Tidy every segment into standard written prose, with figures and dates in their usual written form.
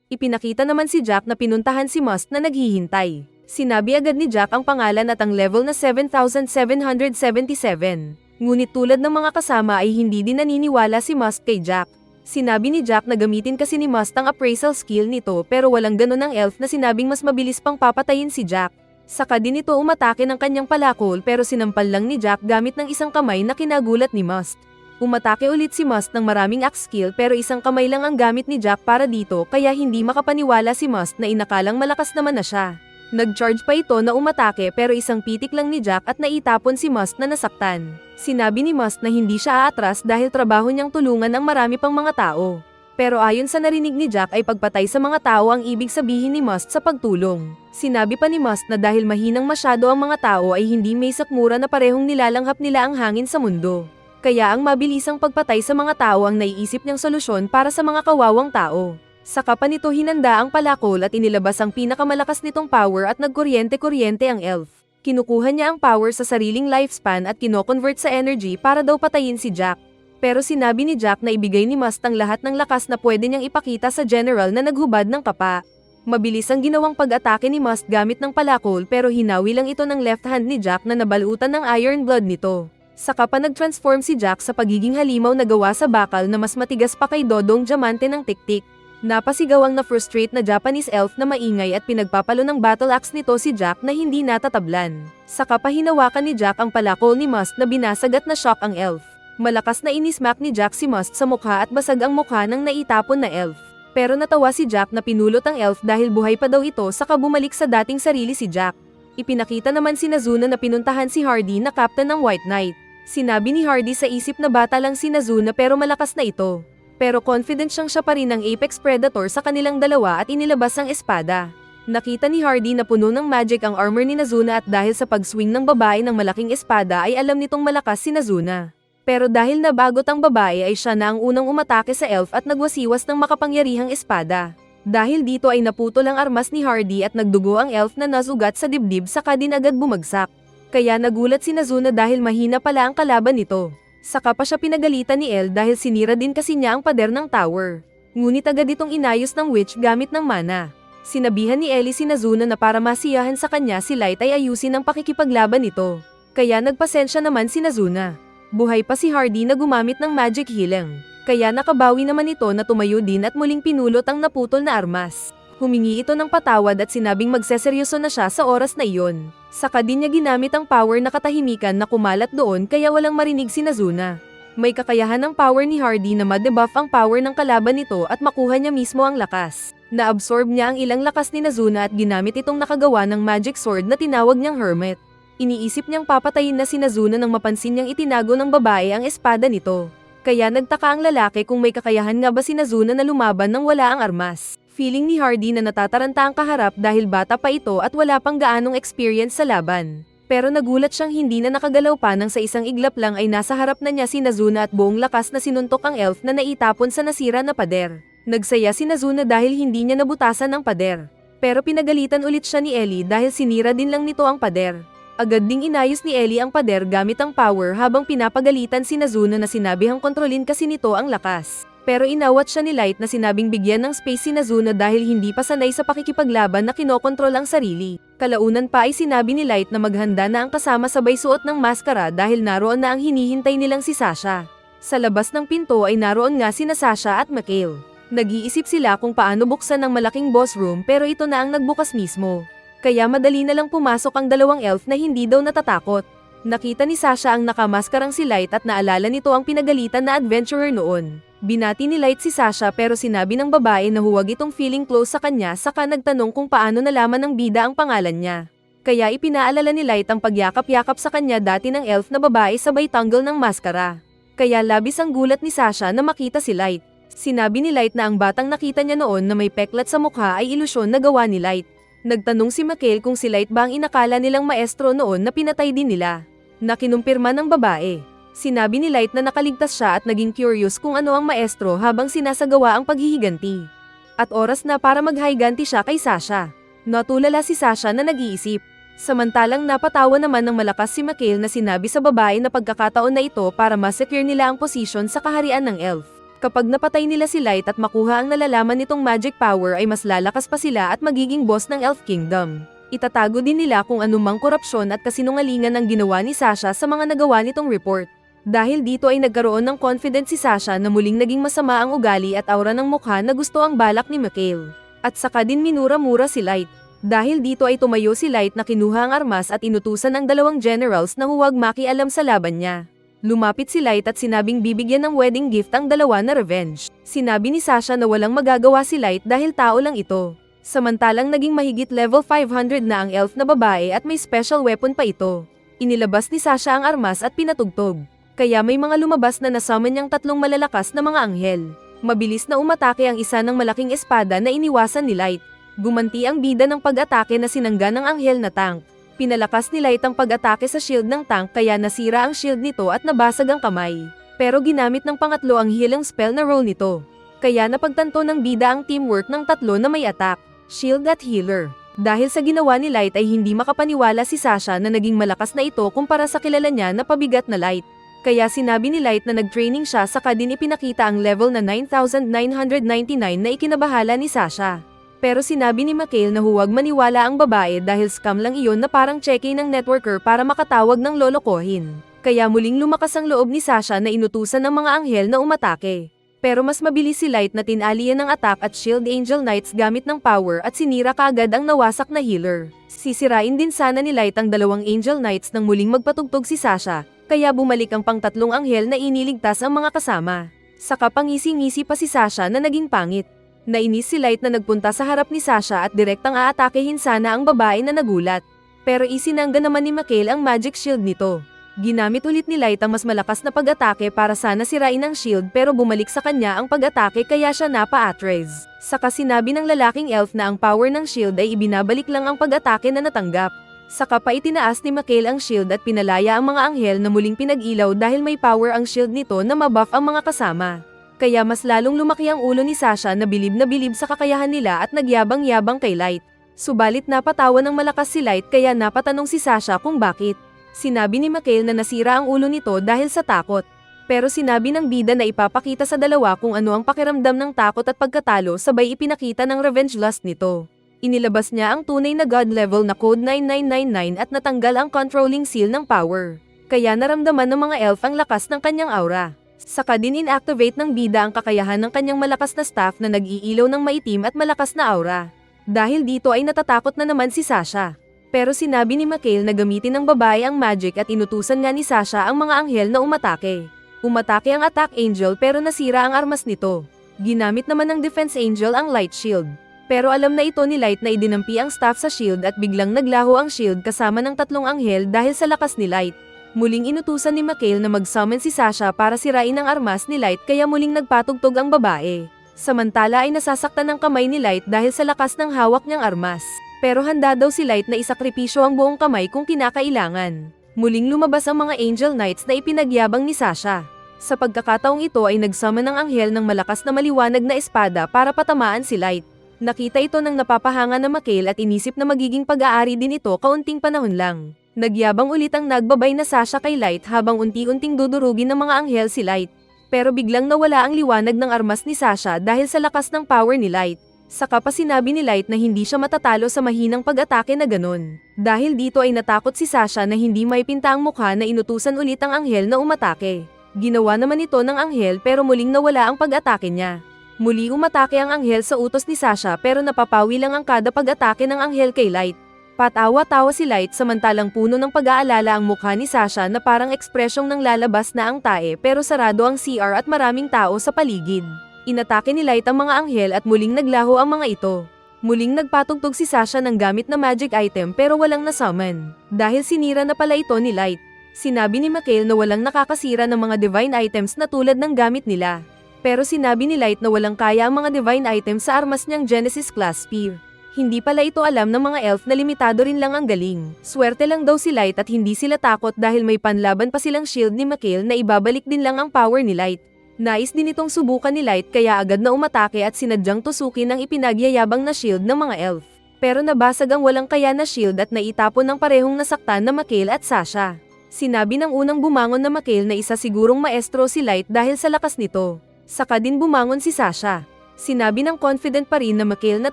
Ipinakita naman si Jack na pinuntahan si Must na naghihintay. Sinabi agad ni Jack ang pangalan at ang level na 7,777. Ngunit tulad ng mga kasama ay hindi din naniniwala si Must kay Jack. Sinabi ni Jack na gamitin kasi ni Must ang appraisal skill nito pero walang ganon ang elf na sinabing mas mabilis pang papatayin si Jack. Saka din ito umatake ng kanyang palakol pero sinampal lang ni Jack gamit ng isang kamay na kinagulat ni Must. Umatake ulit si Must ng maraming axe skill pero isang kamay lang ang gamit ni Jack para dito kaya hindi makapaniwala si Must na inakalang malakas naman na siya. Nag-charge pa ito na umatake pero isang pitik lang ni Jack at naitapon si Must na nasaktan. Sinabi ni Must na hindi siya aatras dahil trabaho niyang tulungan ang marami pang mga tao. Pero ayon sa narinig ni Jack ay pagpatay sa mga tao ang ibig sabihin ni Must sa pagtulong. Sinabi pa ni Must na dahil mahinang masyado ang mga tao ay hindi may sakmura na parehong nilalanghap nila ang hangin sa mundo. Kaya ang mabilisang pagpatay sa mga tao ang naiisip niyang solusyon para sa mga kawawang tao. Saka pa nito hinanda ang palakol at inilabas ang pinakamalakas nitong power at nagkuryente-kuryente ang elf. Kinukuha niya ang power sa sariling lifespan at kino-convert sa energy para daw patayin si Jack. Pero sinabi ni Jack na ibigay ni Must ang lahat ng lakas na pwede niyang ipakita sa general na naghubad ng kapa. Mabilis ang ginawang pag-atake ni Must gamit ng palakol pero hinawi lang ito ng left hand ni Jack na nabalutan ng iron blood nito. Saka pa nag-transform si Jack sa pagiging halimaw na gawa sa bakal na mas matigas pa kay Dodong Diamante ng tiktik. Napasigaw ang na-frustrate na Japanese elf na maingay at pinagpapalo ng battle axe nito si Jack na hindi natatablan. Saka pa hinawakan ni Jack ang palakol ni Must na binasag at na-shock ang elf. Malakas na inismack ni Jack si Must sa mukha at basag ang mukha ng naitapon na elf. Pero natawa si Jack na pinulot ang elf dahil buhay pa daw ito saka bumalik sa dating sarili si Jack. Ipinakita naman si Nazuna na pinuntahan si Hardy na captain ng White Knight. Sinabi ni Hardy sa isip na bata lang si Nazuna pero malakas na ito. Pero confident siyang siya pa rin ang apex predator sa kanilang dalawa at inilabas ang espada. Nakita ni Hardy na puno ng magic ang armor ni Nazuna at dahil sa pag-swing ng babae ng malaking espada ay alam nitong malakas si Nazuna. Pero dahil nabagot ang babae ay siya na ang unang umatake sa elf at nagwasiwas ng makapangyarihang espada. Dahil dito ay naputol ang armas ni Hardy at nagdugo ang elf na nasugat sa dibdib saka din agad bumagsak. Kaya nagulat si Nazuna dahil mahina pala ang kalaban nito. Saka pa siya pinagalitan ni El dahil sinira din kasi niya ang pader ng tower. Ngunit agad itong inayos ng witch gamit ng mana. Sinabihan ni Ellie si Nazuna na para masiyahan sa kanya si Light ay ayusin ang pakikipaglaban nito. Kaya nagpasensya naman si Nazuna. Buhay pa si Hardy na gumamit ng magic healing. Kaya nakabawi naman ito na tumayo din at muling pinulot ang naputol na armas. Humingi ito ng patawad at sinabing magseseryoso na siya sa oras na iyon. Saka din niya ginamit ang power na katahimikan na kumalat doon kaya walang marinig si Nazuna. May kakayahan ng power ni Hardy na ma-debuff ang power ng kalaban nito at makuha niya mismo ang lakas. Na-absorb niya ang ilang lakas ni Nazuna at ginamit itong nakagawa ng magic sword na tinawag niyang Hermit. Iniisip niyang papatayin na si Nazuna nang mapansin niyang itinago ng babae ang espada nito. Kaya nagtaka ang lalaki kung may kakayahan nga ba si Nazuna na lumaban nang wala ang armas. Feeling ni Hardy na natataranta ang kaharap dahil bata pa ito at wala pang gaanong experience sa laban. Pero nagulat siyang hindi na nakagalaw pa nang sa isang iglap lang ay nasa harap na niya si Nazuna at buong lakas na sinuntok ang elf na naitapon sa nasira na pader. Nagsaya si Nazuna dahil hindi niya nabutasan ang pader. Pero pinagalitan ulit siya ni Ellie dahil sinira din lang nito ang pader. Agad ding inayos ni Ellie ang pader gamit ang power habang pinapagalitan si Nazuna na sinabihang kontrolin kasi nito ang lakas. Pero inawat siya ni Light na sinabing bigyan ng space si Nazuna dahil hindi pa sanay sa pakikipaglaban na kinokontrol ang sarili. Kalaunan pa ay sinabi ni Light na maghanda na ang kasama sabay suot ng maskara dahil naroon na ang hinihintay nilang si Sasha. Sa labas ng pinto ay naroon nga sina Sasha at Mikhail. Nag-iisip sila kung paano buksan ang malaking boss room pero ito na ang nagbukas mismo. Kaya madali na lang pumasok ang dalawang elf na hindi daw natatakot. Nakita ni Sasha ang nakamaskarang si Light at naalala nito ang pinagalitan na adventurer noon. Binati ni Light si Sasha pero sinabi ng babae na huwag itong feeling close sa kanya saka nagtanong kung paano nalaman ng bida ang pangalan niya. Kaya ipinaalala ni Light ang pagyakap-yakap sa kanya dati ng elf na babae sabay tanggal ng maskara. Kaya labis ang gulat ni Sasha na makita si Light. Sinabi ni Light na ang batang nakita niya noon na may peklat sa mukha ay ilusyon na gawa ni Light. Nagtanong si Mikhail kung si Light ba ang inakala nilang maestro noon na pinatay din nila. Nakinumpirma ng babae. Sinabi ni Light na nakaligtas siya at naging curious kung ano ang maestro habang sinasagawa ang paghihiganti. At oras na para maghiganti siya kay Sasha. Natulala si Sasha na nag-iisip. Samantalang napatawa naman ng malakas si Mikhail na sinabi sa babae na pagkakataon na ito para ma-secure nila ang posisyon sa kaharian ng elf. Kapag napatay nila si Light at makuha ang nalalaman nitong magic power ay mas lalakas pa sila at magiging boss ng Elf Kingdom. Itatago din nila kung anumang korupsyon at kasinungalingan ang ginawa ni Sasha sa mga nagawa nitong report. Dahil dito ay nagkaroon ng confidence si Sasha na muling naging masama ang ugali at aura ng mukha na gusto ang balak ni Mikhail. At saka din minura-mura si Light. Dahil dito ay tumayo si Light na kinuha ang armas at inutusan ng dalawang generals na huwag makialam sa laban niya. Lumapit si Light at sinabing bibigyan ng wedding gift ang dalawa na revenge. Sinabi ni Sasha na walang magagawa si Light dahil tao lang ito. Samantalang naging mahigit level 500 na ang elf na babae at may special weapon pa ito. Inilabas ni Sasha ang armas at pinatugtog. Kaya may mga lumabas na nasummon niyang tatlong malalakas na mga anghel. Mabilis na umatake ang isa ng malaking espada na iniwasan ni Light. Gumanti ang bida ng pag-atake na sinangga ng anghel na tank. Pinalakas ni Light ang pag-atake sa shield ng tank kaya nasira ang shield nito at nabasag ang kamay. Pero ginamit ng pangatlo ang healing spell na role nito. Kaya napagtanto ng bida ang teamwork ng tatlo na may attack, shield at healer. Dahil sa ginawa ni Light ay hindi makapaniwala si Sasha na naging malakas na ito kumpara sa kilala niya na pabigat na Light. Kaya sinabi ni Light na nag-training siya saka din ipinakita ang level na 9,999 na ikinabahala ni Sasha. Pero sinabi ni Mikhail na huwag maniwala ang babae dahil scam lang iyon na parang check-in ng networker para makatawag ng lolokohin. Kaya muling lumakas ang loob ni Sasha na inutusan ng mga anghel na umatake. Pero mas mabilis si Light na tinali ng attack at shield Angel Knights gamit ng power at sinira kaagad ang nawasak na healer. Sisirain din sana ni Light ang dalawang Angel Knights nang muling magpatugtog si Sasha, kaya bumalik ang pang-tatlong anghel na iniligtas ang mga kasama. Saka pangisi-ngisi pa si Sasha na naging pangit. Nainis si Light na nagpunta sa harap ni Sasha at direktang aatakehin sana ang babae na nagulat. Pero isinangga naman ni Mikhail ang magic shield nito. Ginamit ulit ni Light ang mas malakas na pag-atake para sana sirain ang shield pero bumalik sa kanya ang pag-atake kaya siya napa-atrez. Saka sinabi ng lalaking elf na ang power ng shield ay ibinabalik lang ang pag-atake na natanggap. Saka pa itinaas ni Mikhail ang shield at pinalaya ang mga anghel na muling pinag-ilaw dahil may power ang shield nito na mabuff ang mga kasama. Kaya mas lalong lumaki ang ulo ni Sasha na bilib sa kakayahan nila at nagyabang-yabang kay Light. Subalit napatawa ng malakas si Light kaya napatanong si Sasha kung bakit. Sinabi ni Mikhail na nasira ang ulo nito dahil sa takot. Pero sinabi ng bida na ipapakita sa dalawa kung ano ang pakiramdam ng takot at pagkatalo sabay ipinakita ng revenge lust nito. Inilabas niya ang tunay na god level na code 9999 at natanggal ang controlling seal ng power. Kaya naramdaman ng mga elf ang lakas ng kanyang aura. Saka din inactivate ng bida ang kakayahan ng kanyang malakas na staff na nag-iilaw ng maitim at malakas na aura. Dahil dito ay natatakot na naman si Sasha. Pero sinabi ni Mikhail na gamitin ng babae ang magic at inutusan nga ni Sasha ang mga anghel na umatake. Umatake ang attack angel pero nasira ang armas nito. Ginamit naman ng defense angel ang light shield. Pero alam na ito ni Light na idinampi ang staff sa shield at biglang naglaho ang shield kasama ng tatlong anghel dahil sa lakas ni Light. Muling inutusan ni Mikhail na mag-summon si Sasha para sirain ang armas ni Light kaya muling nagpatugtog ang babae. Samantala ay nasasaktan ng kamay ni Light dahil sa lakas ng hawak niyang armas. Pero handa daw si Light na isakripisyo ang buong kamay kung kinakailangan. Muling lumabas ang mga Angel Knights na ipinagyabang ni Sasha. Sa pagkakataong ito ay nagsummon ng anghel ng malakas na maliwanag na espada para patamaan si Light. Nakita ito ng napapahanga na Mikhail at inisip na magiging pag-aari din ito kaunting panahon lang. Nagyabang ulit ang nagbabay na Sasha kay Light habang unti-unting dudurugin ng mga anghel si Light. Pero biglang nawala ang liwanag ng armas ni Sasha dahil sa lakas ng power ni Light. Saka pa sinabi ni Light na hindi siya matatalo sa mahinang pag-atake na ganon. Dahil dito ay natakot si Sasha na hindi maipinta ang mukha na inutusan ulit ang anghel na umatake. Ginawa naman ito ng anghel pero muling nawala ang pag-atake niya. Muli umatake ang anghel sa utos ni Sasha pero napapawi lang ang kada pag-atake ng anghel kay Light. Patawa-tawa si Light samantalang puno ng pag-aalala ang mukha ni Sasha na parang ekspresyong nang lalabas na ang tae pero sarado ang CR at maraming tao sa paligid. Inatake ni Light ang mga anghel at muling naglaho ang mga ito. Muling nagpatugtog si Sasha ng gamit na magic item pero walang nasummon. Dahil sinira na pala ito ni Light. Sinabi ni Mikhail na walang nakakasira ng mga divine items na tulad ng gamit nila. Pero sinabi ni Light na walang kaya ang mga divine items sa armas niyang Genesis class spear. Hindi pala ito alam ng mga elf na limitado rin lang ang galing. Swerte lang daw si Light at hindi sila takot dahil may panlaban pa silang shield ni Mikhail na ibabalik din lang ang power ni Light. Nais din itong subukan ni Light kaya agad na umatake at sinadyang tusukin ang ipinagyayabang na shield ng mga elf. Pero nabasag ang walang kaya na shield at naitapon ng parehong nasaktan na Mikhail at Sasha. Sinabi ng unang bumangon na Mikhail na isa sigurong maestro si Light dahil sa lakas nito. Saka din bumangon si Sasha. Sinabi ng confident pa rin na Mikhail na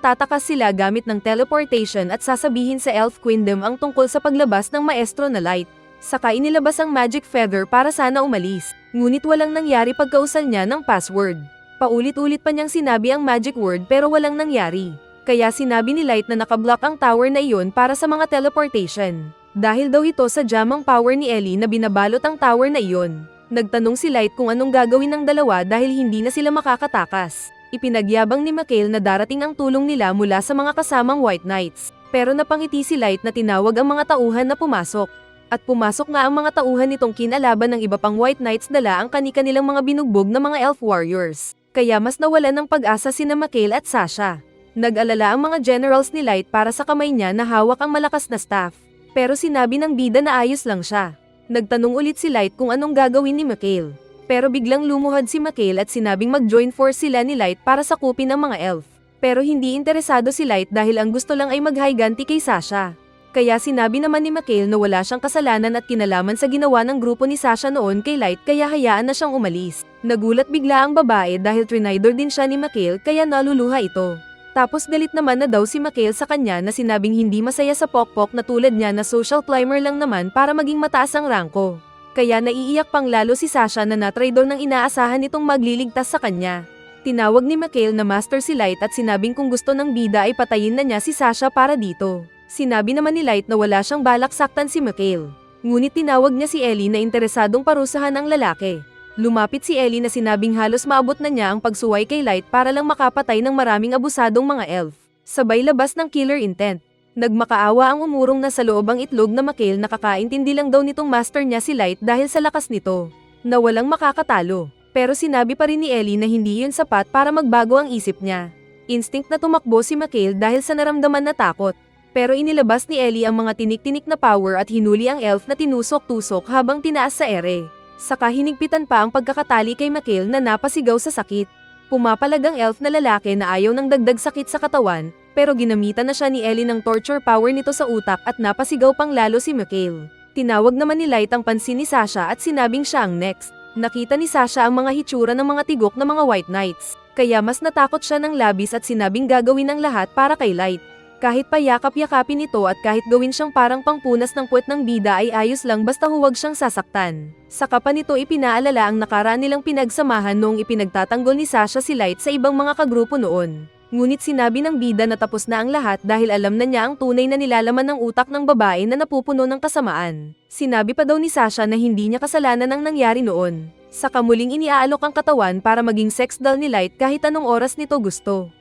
tatakas sila gamit ng teleportation at sasabihin sa Elf Queendom ang tungkol sa paglabas ng maestro na Light. Saka inilabas ang magic feather para sana umalis, ngunit walang nangyari pagkausal niya ng password. Paulit-ulit pa niyang sinabi ang magic word pero walang nangyari. Kaya sinabi ni Light na nakablock ang tower na iyon para sa mga teleportation. Dahil daw ito sa jamang power ni Ellie na binabalot ang tower na iyon. Nagtanong si Light kung anong gagawin ng dalawa dahil hindi na sila makakatakas. Ipinagyabang ni Mikhail na darating ang tulong nila mula sa mga kasamang White Knights. Pero napangiti si Light na tinawag ang mga tauhan na pumasok. At pumasok nga ang mga tauhan nitong kinalaban ng iba pang White Knights dala ang kani-kanilang mga binugbog na mga Elf Warriors. Kaya mas nawalan ng pag-asa sina Mikhail at Sasha. Nag-alala ang mga generals ni Light para sa kamay niya na hawak ang malakas na staff. Pero sinabi ng bida na ayos lang siya. Nagtanong ulit si Light kung anong gagawin ni Mikhail. Pero biglang lumuhod si Mikhail at sinabing mag-join force sila ni Light para sakupin ang mga elf. Pero hindi interesado si Light dahil ang gusto lang ay mag-higanti kay Sasha. Kaya sinabi naman ni Mikhail na wala siyang kasalanan at kinalaman sa ginawa ng grupo ni Sasha noon kay Light kaya hayaan na siyang umalis. Nagulat bigla ang babae dahil trinidor din siya ni Mikhail kaya naluluha ito. Tapos galit naman na daw si Mikhail sa kanya na sinabing hindi masaya sa pokpok na tulad niya na social climber lang naman para maging mataas ang rangko. Kaya naiiyak pang lalo si Sasha na natraidor ng inaasahan nitong magliligtas sa kanya. Tinawag ni Mikhail na master si Light at sinabing kung gusto ng bida ay patayin na niya si Sasha para dito. Sinabi naman ni Light na wala siyang balak saktan si Mikhail. Ngunit tinawag niya si Ellie na interesadong parusahan ang lalaki. Lumapit si Ellie na sinabing halos maabot na niya ang pagsuway kay Light para lang makapatay ng maraming abusadong mga elf. Sabay labas ng killer intent. Nagmakaawa ang umurong na sa loob ang itlog na Mikhail na kakaintindi lang daw nitong master niya si Light dahil sa lakas nito, na walang makakatalo. Pero sinabi pa rin ni Ellie na hindi yun sapat para magbago ang isip niya. Instinct na tumakbo si Mikhail dahil sa naramdaman na takot. Pero inilabas ni Ellie ang mga tinik-tinik na power at hinuli ang elf na tinusok-tusok habang tinaas sa ere. Saka hinigpitan pa ang pagkakatali kay Mikhail na napasigaw sa sakit. Pumapalag ang elf na lalaki na ayaw ng dagdag sakit sa katawan, pero ginamitan na siya ni Ellie ng torture power nito sa utak at napasigaw pang lalo si Mikhail. Tinawag naman ni Light ang pansin ni Sasha at sinabing siya ang next. Nakita ni Sasha ang mga hitsura ng mga tigok na mga White Knights, kaya mas natakot siya ng labis at sinabing gagawin ang lahat para kay Light. Kahit pa yakap-yakapin ito at kahit gawin siyang parang pangpunas ng puwet ng bida ay ayos lang basta huwag siyang sasaktan. Saka pa nito ipinaalala ang nakaraan nilang pinagsamahan noong ipinagtatanggol ni Sasha si Light sa ibang mga kagrupo noon. Ngunit sinabi ng bida na tapos na ang lahat dahil alam na niya ang tunay na nilalaman ng utak ng babae na napupuno ng kasamaan. Sinabi pa daw ni Sasha na hindi niya kasalanan ang nangyari noon. Saka muling iniaalok ang katawan para maging sex doll ni Light kahit anong oras nito gusto.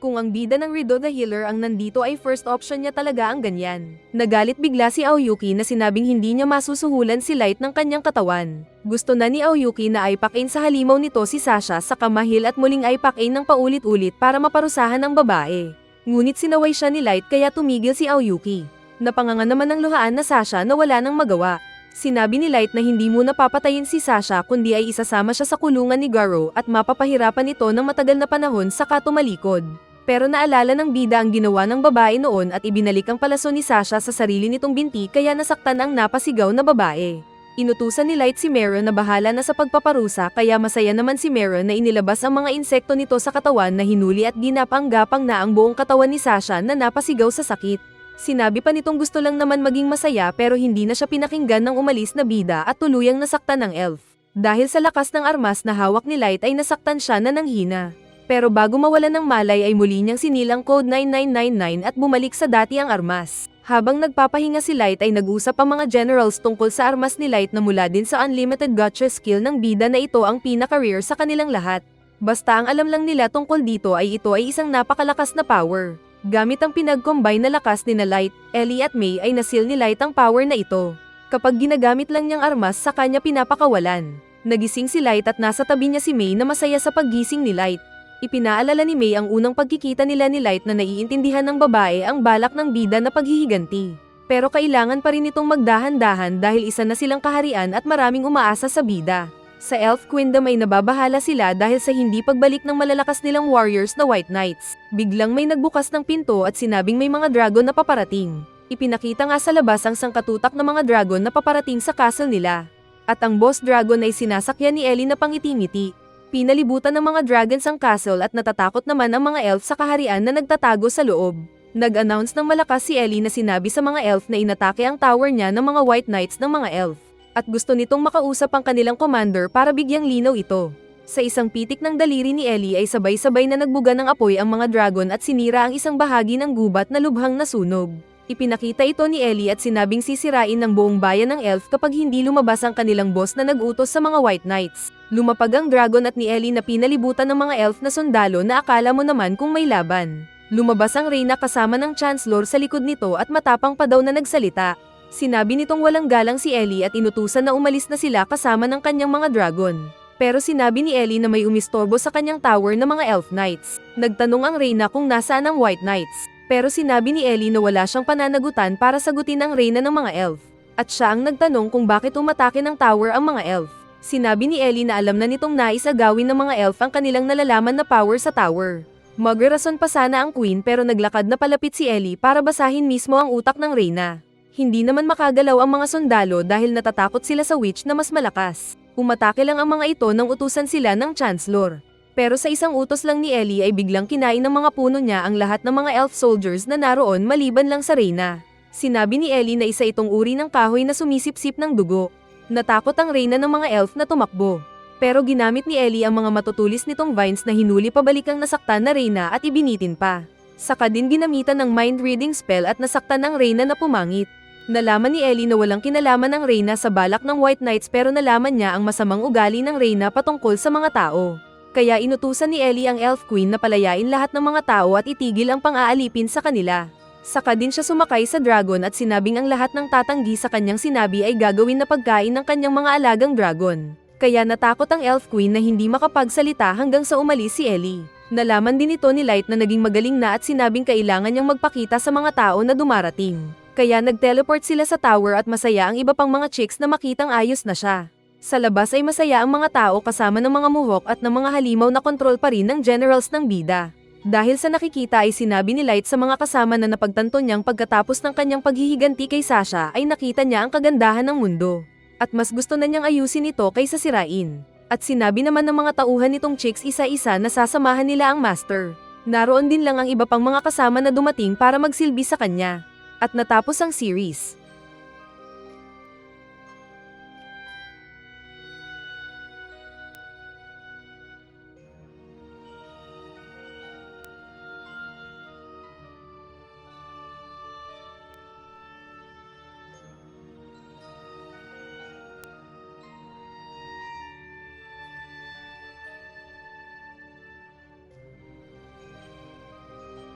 Kung ang bida ng Rido the Healer ang nandito ay first option niya talaga ang ganyan. Nagalit bigla si Aoyuki na sinabing hindi niya masusuhulan si Light ng kanyang katawan. Gusto na ni Aoyuki na aipakin sa halimaw nito si Sasha sa kamahil at muling aipakin ng paulit-ulit para maparusahan ang babae. Ngunit sinaway siya ni Light kaya tumigil si Aoyuki. Napanganga naman ng luhaan na Sasha na wala nang magawa. Sinabi ni Light na hindi muna papatayin si Sasha kundi ay isasama siya sa kulungan ni Garo at mapapahirapan ito ng matagal na panahon saka tumalikod. Pero naalala ng bida ang ginawa ng babae noon at ibinalik ang palaso ni Sasha sa sarili nitong binti kaya nasaktan ang napasigaw na babae. Inutusan ni Light si Meron na bahala na sa pagpaparusa kaya masaya naman si Meron na inilabas ang mga insekto nito sa katawan na hinuli at ginapang-gapang na ang buong katawan ni Sasha na napasigaw sa sakit. Sinabi pa nitong gusto lang naman maging masaya pero hindi na siya pinakinggan ng umalis na bida at tuluyang nasaktan ng elf. Dahil sa lakas ng armas na hawak ni Light ay nasaktan siya na nanghina. Pero bago mawalan ng malay ay muli niyang sinilang code 9999 at bumalik sa dati ang armas. Habang nagpapahinga si Light ay nag-usap ang mga generals tungkol sa armas ni Light na mula din sa unlimited gotcha skill ng bida na ito ang pinaka-rare sa kanilang lahat. Basta ang alam lang nila tungkol dito ay ito ay isang napakalakas na power. Gamit ang pinag-combine na lakas ni na Light, Ellie at May ay nasil ni Light ang power na ito. Kapag ginagamit lang niyang armas sa kanya pinapakawalan. Nagising si Light at nasa tabi niya si May na masaya sa paggising ni Light. Ipinaalala ni May ang unang pagkikita nila ni Light na naiintindihan ng babae ang balak ng bida na paghihiganti. Pero kailangan pa rin itong magdahan-dahan dahil isa na silang kaharian at maraming umaasa sa bida. Sa Elf Queendom ay nababahala sila dahil sa hindi pagbalik ng malalakas nilang warriors na White Knights. Biglang may nagbukas ng pinto at sinabing may mga dragon na paparating. Ipinakita nga sa labas ang sangkatutak ng mga dragon na paparating sa castle nila. At ang boss dragon ay sinasakyan ni Ellie na pangiti-ngiti. Pinalibutan ng mga dragons ang castle at natatakot naman ang mga elf sa kaharian na nagtatago sa loob. Nag-announce ng malakas si Ellie na sinabi sa mga elf na inatake ang tower niya ng mga White Knights ng mga elf. At gusto nitong makausap ang kanilang commander para bigyang linaw ito. Sa isang pitik ng daliri ni Ellie ay sabay-sabay na nagbuga ng apoy ang mga dragon at sinira ang isang bahagi ng gubat na lubhang nasunog. Ipinakita ito ni Ellie at sinabing sisirain ng buong bayan ng elf kapag hindi lumabas ang kanilang boss na nag-utos sa mga White Knights. Lumapag ang dragon at ni Ellie na pinalibutan ng mga elf na sundalo na akala mo naman kung may laban. Lumabas ang reyna kasama ng chancellor sa likod nito at matapang pa daw na nagsalita. Sinabi nitong walang galang si Ellie at inutusan na umalis na sila kasama ng kanyang mga dragon. Pero sinabi ni Ellie na may umistorbo sa kanyang tower ng mga Elf Knights. Nagtanong ang reyna kung nasaan ang White Knights. Pero sinabi ni Ellie na wala siyang pananagutan para sagutin ang reyna ng mga elf. At siya ang nagtanong kung bakit umatake ng tower ang mga elf. Sinabi ni Ellie na alam na nitong nais agawin ng mga elf ang kanilang nalalaman na power sa tower. Magrerason pa sana ang queen pero naglakad na palapit si Ellie para basahin mismo ang utak ng reyna. Hindi naman makagalaw ang mga sundalo dahil natatakot sila sa witch na mas malakas. Umatake lang ang mga ito nang utusan sila ng chancellor. Pero sa isang utos lang ni Ellie ay biglang kinain ng mga puno niya ang lahat ng mga elf soldiers na naroon maliban lang sa reyna. Sinabi ni Ellie na isa itong uri ng kahoy na sumisipsip ng dugo. Natakot ang reyna ng mga elf na tumakbo. Pero ginamit ni Ellie ang mga matutulis nitong vines na hinuli pabalik ang nasaktan na reyna at ibinitin pa. Saka din ginamitan ng mind reading spell at nasaktan ang reyna na pumangit. Nalaman ni Ellie na walang kinalaman ng reyna sa balak ng White Knights pero nalaman niya ang masamang ugali ng reyna patungkol sa mga tao. Kaya inutusan ni Ellie ang Elf Queen na palayain lahat ng mga tao at itigil ang pang-aalipin sa kanila. Saka din siya sumakay sa dragon at sinabing ang lahat ng tatanggi sa kanyang sinabi ay gagawin na pagkain ng kanyang mga alagang dragon. Kaya natakot ang Elf Queen na hindi makapagsalita hanggang sa umalis si Ellie. Nalaman din ito ni Light na naging magaling na at sinabing kailangan niyang magpakita sa mga tao na dumarating. Kaya nag-teleport sila sa tower at masaya ang iba pang mga chicks na makitang ayos na siya. Sa labas ay masaya ang mga tao kasama ng mga muhok at ng mga halimaw na kontrol pa rin ng generals ng bida. Dahil sa nakikita ay sinabi ni Light sa mga kasama na napagtanto niyang pagkatapos ng kanyang paghihiganti kay Sasha ay nakita niya ang kagandahan ng mundo. At mas gusto na niyang ayusin ito kaysa sirain. At sinabi naman ng mga tauhan nitong chicks isa-isa na sasamahan nila ang master. Naroon din lang ang iba pang mga kasama na dumating para magsilbi sa kanya. At natapos ang series.